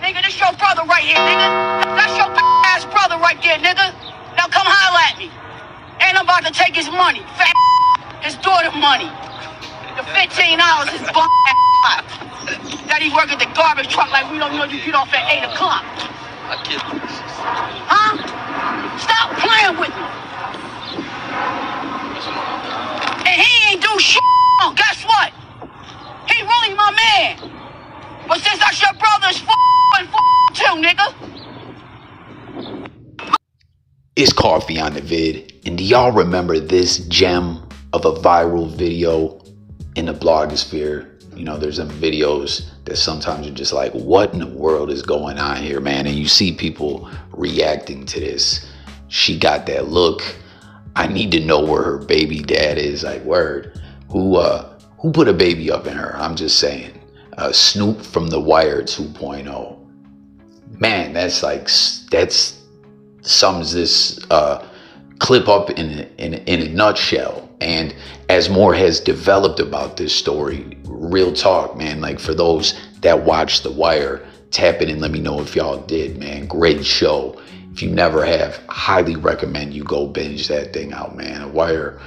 nigga. This your brother right here, nigga. That's your ass brother right there, nigga. Now come holler at me. And I'm about to take his money. Fat his daughter money. The $15 is bum ass. That he work at the garbage truck like we don't know you get off at 8 o'clock. I kid. Huh? Stop playing with me. And he ain't do shit. Guess what? He really my man. But since that's your brother's too, nigga. It's Coffee on the Vid, and do y'all remember this gem of a viral video in the blogosphere? You know, there's some videos that sometimes you're just like, what in the world is going on here, man? And you see people reacting to this. She got that look. I need to know where her baby dad is. Like, word. Who put a baby up in her? I'm just saying. Snoop from The Wire 2.0. Man, that's sums this clip up in a nutshell. And as more has developed about this story, real talk, man, like for those that watch The Wire, tap in and let me know if y'all did, man. Great show. If you never have, highly recommend you go binge that thing out, man. The Wire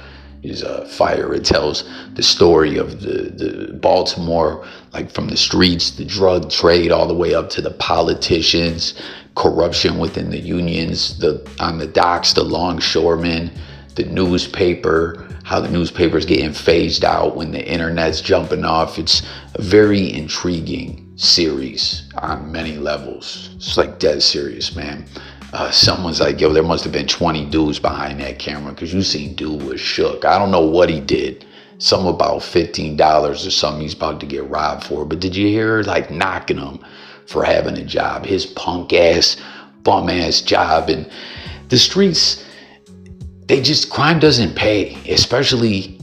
is fire. It tells the story of the Baltimore, like from the streets, the drug trade, all the way up to the politicians, corruption within the unions, on the docks, the longshoremen, the newspaper, how the newspaper is getting phased out when the internet's jumping off. It's a very intriguing series on many levels. It's like dead serious, man. Someone's like, yo, there must have been 20 dudes behind that camera, because you seen dude was shook. I don't know what he did. Something about $15 or something he's about to get robbed for. But did you hear her like knocking him for having a job? His punk ass, bum ass job. And the streets, crime doesn't pay, especially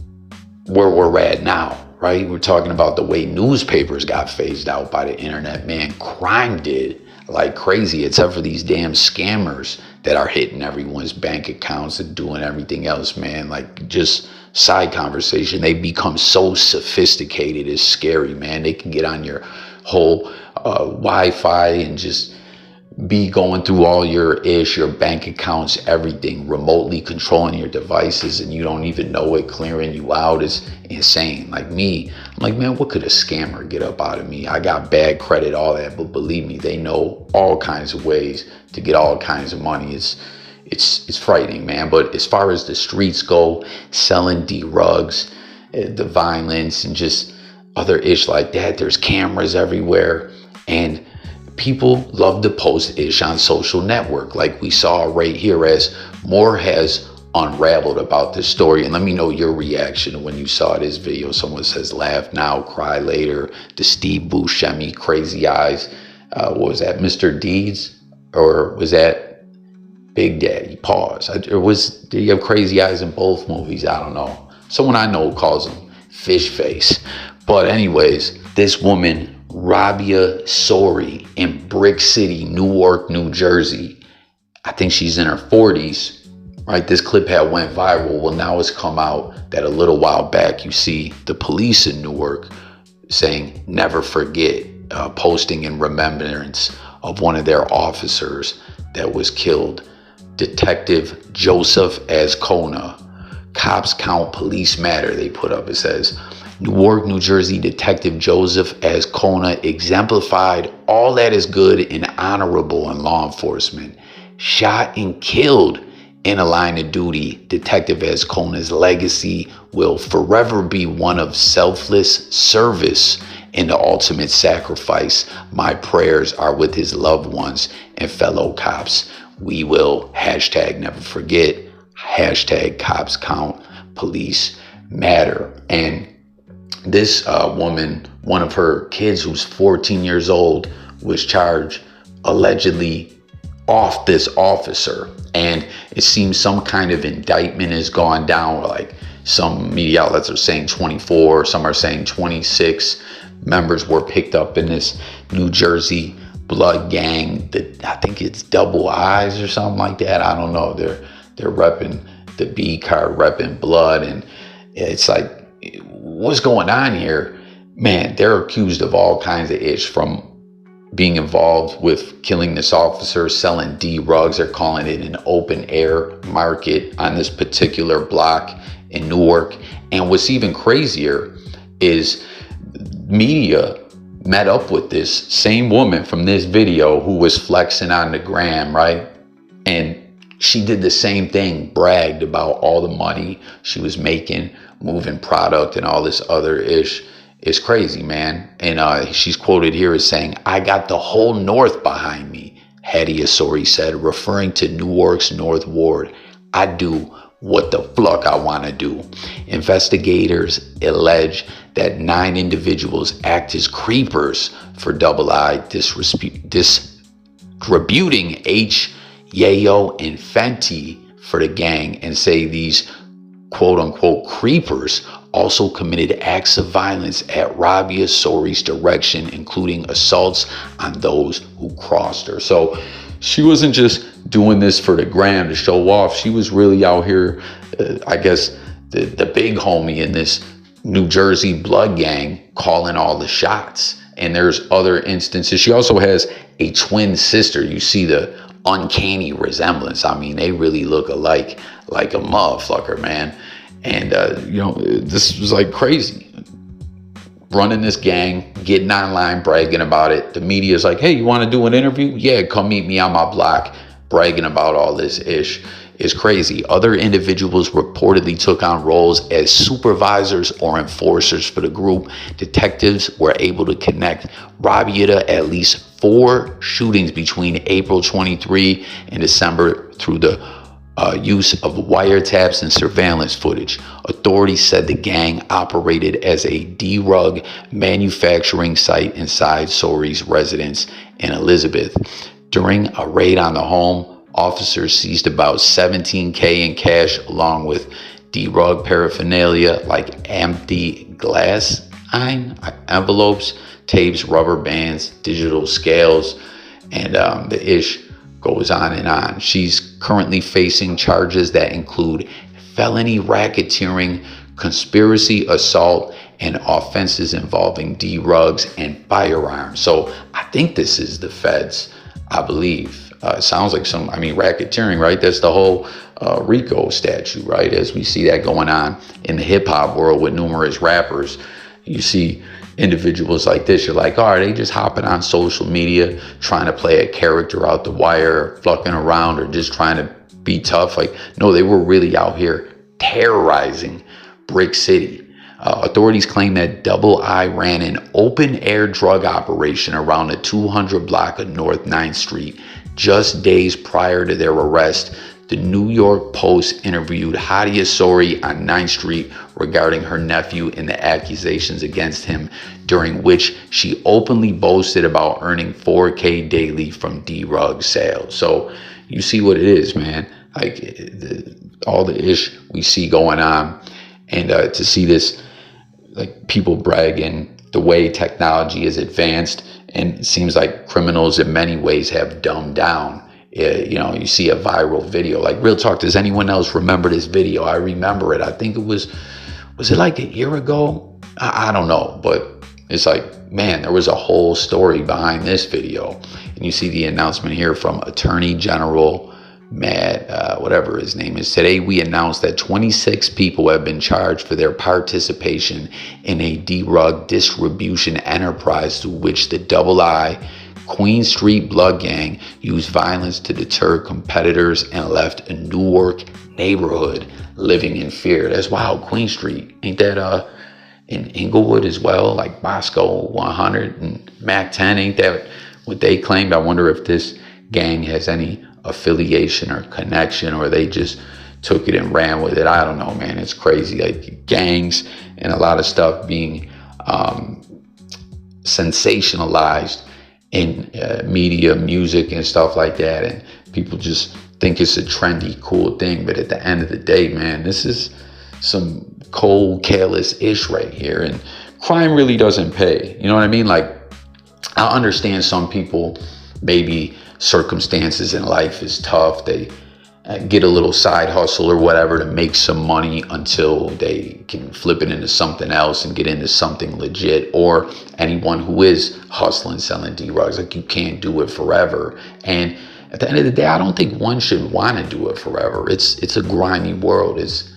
where we're at now, right? We're talking about the way newspapers got phased out by the internet, man. Crime did like crazy, except for these damn scammers that are hitting everyone's bank accounts and doing everything else, man. Like, just side conversation, they become so sophisticated, it's scary, man. They can get on your whole Wi-Fi and just be going through all your bank accounts, everything, remotely controlling your devices, and you don't even know it, clearing you out. Is insane. Like me, I'm like, man, what could a scammer get up out of me? I got bad credit, all that, but believe me, they know all kinds of ways to get all kinds of money. It's frightening, man. But as far as the streets go, selling drugs, the violence, and just other ish like that, there's cameras everywhere, and people love to post ish on social network, like we saw right here as more has unraveled about this story. And let me know your reaction when you saw this video. Someone says, laugh now, cry later. The Steve Buscemi crazy eyes. What was that, Mr. Deeds? Or was that Big Daddy? Pause. Did he have crazy eyes in both movies? I don't know. Someone I know calls him fish face. But anyways, this woman, Rabia Sori, in Brick City, Newark, New Jersey. I think she's in her 40s, right? This clip had went viral. Well, now it's come out that a little while back, you see the police in Newark saying, never forget, posting in remembrance of one of their officers that was killed. Detective Joseph Azcona. Cops count, police matter, they put up. It says, Newark, New Jersey Detective Joseph Azcona exemplified all that is good and honorable in law enforcement. Shot and killed in a line of duty, Detective Azcona's legacy will forever be one of selfless service and the ultimate sacrifice. My prayers are with his loved ones and fellow cops. We will #never forget, #cops count, police matter. And this woman, one of her kids who's 14 years old, was charged allegedly off this officer. And it seems some kind of indictment has gone down. Like, some media outlets are saying 24, some are saying 26 members were picked up in this New Jersey blood gang. I think it's Double Eyes or something like that. I don't know. They're repping the B card, repping blood. And it's like, what's going on here? Man, they're accused of all kinds of ish, from being involved with killing this officer, selling D rugs. They're calling it an open air market on this particular block in Newark. And what's even crazier is media met up with this same woman from this video who was flexing on the gram, right? And she did the same thing, bragged about all the money she was making, moving product and all this other ish. It's crazy, man. And she's quoted here as saying, "I got the whole North behind me," Hattie Asori said, referring to Newark's North Ward. "I do what the fuck I want to do." Investigators allege that 9 individuals act as creepers for Double I, distributing H, Yayo, and Fenty for the gang, and say these quote-unquote creepers also committed acts of violence at Rabia Sori's direction, including assaults on those who crossed her. So she wasn't just doing this for the gram to show off. She was really out here, I guess, the big homie in this New Jersey blood gang, calling all the shots. And there's other instances. She also has a twin sister. You see the uncanny resemblance. I mean, they really look alike, like a motherfucker, man. And, this was like crazy. Running this gang, getting online, bragging about it. The media is like, "Hey, you want to do an interview? Yeah, come meet me on my block," bragging about all this ish. Is crazy. Other individuals reportedly took on roles as supervisors or enforcers for the group. Detectives were able to connect Rabia to at least 4 shootings between April 23 and December through the use of wiretaps and surveillance footage. Authorities said the gang operated as a D-rug manufacturing site inside Sori's residence in Elizabeth. During a raid on the home, officers seized about $17K in cash, along with D-rug paraphernalia like empty glass envelopes, tapes, rubber bands, digital scales, and the ish goes on and on. She's currently facing charges that include felony racketeering, conspiracy, assault, and offenses involving D-rugs and firearms. So I think this is the feds, I believe. It sounds like racketeering, right? That's the whole RICO statute, right? As we see that going on in the hip hop world with numerous rappers, you see individuals like this. You're like, are they just hopping on social media, trying to play a character out the wire, fucking around, or just trying to be tough? Like, no, they were really out here terrorizing Brick City. Authorities claim that Double I ran an open-air drug operation around the 200 block of North 9th Street just days prior to their arrest. The New York Post interviewed Hattie Asori on 9th Street regarding her nephew and the accusations against him, during which she openly boasted about earning $4K daily from D-rug sales. So you see what it is, man. Like all the ish we see going on, and to see this, like people bragging the way technology is advanced, and it seems like criminals in many ways have dumbed down. You see a viral video, like real talk. Does anyone else remember this video? I remember it. I think it was it like a year ago? I don't know, but it's like, man, there was a whole story behind this video. And you see the announcement here from Attorney General Matt, whatever his name is. Today, we announced that 26 people have been charged for their participation in a D-rug distribution enterprise through which the Double I Queen Street blood gang used violence to deter competitors and left a Newark neighborhood living in fear. That's wild. Queen Street, ain't that in Inglewood as well? Like Bosco 100 and Mac 10, ain't that what they claimed? I wonder if this gang has any affiliation or connection, or they just took it and ran with it. I don't know, man. It's crazy. Like gangs and a lot of stuff being sensationalized in media, music, and stuff like that, and people just think it's a trendy, cool thing. But at the end of the day, man, this is some cold, careless ish right here, and crime really doesn't pay. You know what I mean? Like, I understand some people, maybe circumstances in life is tough. They get a little side hustle or whatever to make some money until they can flip it into something else and get into something legit. Or anyone who is hustling, selling D-Rugs, like, you can't do it forever. And at the end of the day, I don't think one should want to do it forever. It's a grimy world. It's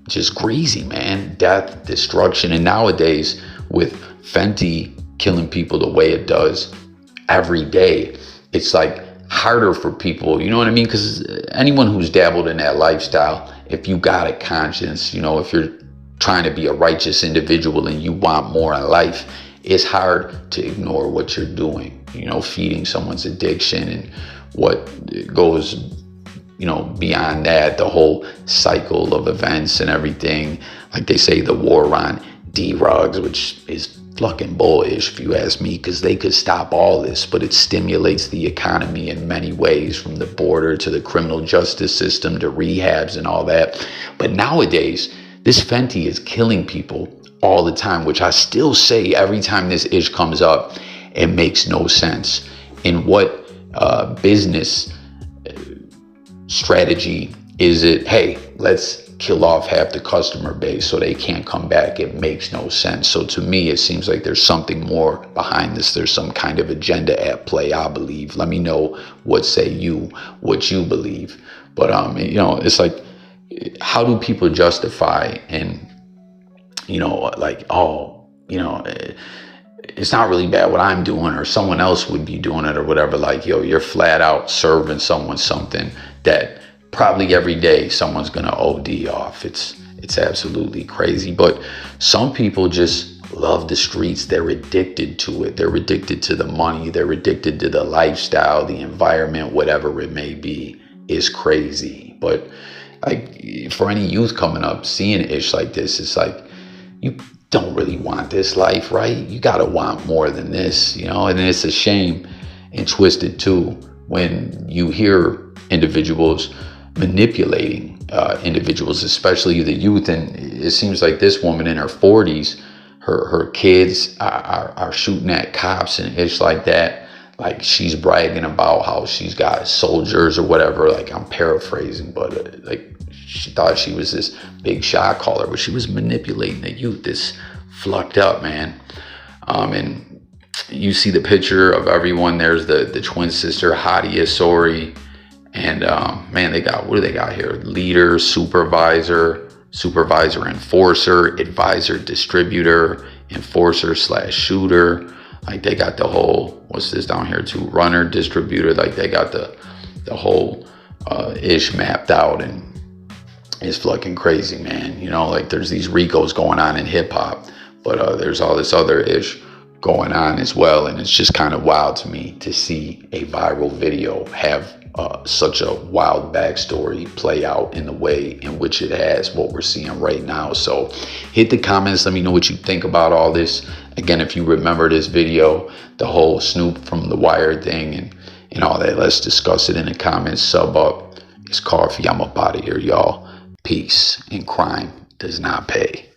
just crazy, man. Death, destruction. And nowadays, with Fenty killing people the way it does every day, it's like harder for people, you know what I mean? Because anyone who's dabbled in that lifestyle, if you got a conscience, you know, if you're trying to be a righteous individual and you want more in life, it's hard to ignore what you're doing, you know, feeding someone's addiction and what goes, you know, beyond that, the whole cycle of events and everything. Like they say, the war on D-Rugs, which is fucking bullish if you ask me, because they could stop all this, but it stimulates the economy in many ways, from the border to the criminal justice system to rehabs and all that. But nowadays, this Fenty is killing people all the time, which I still say every time this ish comes up, it makes no sense. In what business strategy is it, hey, let's kill off half the customer base so they can't come back? It makes no sense. So to me, it seems like there's something more behind this. There's some kind of agenda at play, I believe. Let me know what you believe. But you know, it's like, how do people justify and, you know, like, oh, you know, it's not really bad what I'm doing, or someone else would be doing it or whatever. Like, yo, you're flat out serving someone something that probably every day someone's gonna OD off. It's absolutely crazy. But some people just love the streets. They're addicted to it. They're addicted to the money. They're addicted to the lifestyle, the environment, whatever it may be. Is crazy. But like, for any youth coming up, seeing ish like this, it's like, you don't really want this life, right? You gotta want more than this, you know? And it's a shame and twisted too when you hear individuals manipulating individuals, especially the youth. And it seems like this woman in her 40s, her kids are shooting at cops and ish like that. Like, she's bragging about how she's got soldiers or whatever. Like, I'm paraphrasing, but like, she thought she was this big shot caller, but she was manipulating the youth. This fucked up, man. And you see the picture of everyone. There's the twin sister, Hadi Asori. And man, they got, what do they got here? Leader, supervisor, enforcer, advisor, distributor, enforcer / shooter. Like, they got the whole, what's this down here too? Runner, distributor. Like, they got the whole ish mapped out, and it's fucking crazy, man. You know, like, there's these Ricos going on in hip hop, but there's all this other ish going on as well. And it's just kind of wild to me to see a viral video have such a wild backstory play out in the way in which it has, what we're seeing right now. So hit the comments, let me know what you think about all this. Again, if you remember this video, the whole Snoop from The Wire thing and all that, let's discuss it in the comments. Sub up. It's Coffee. I'm up out of here, y'all. Peace. And crime does not pay.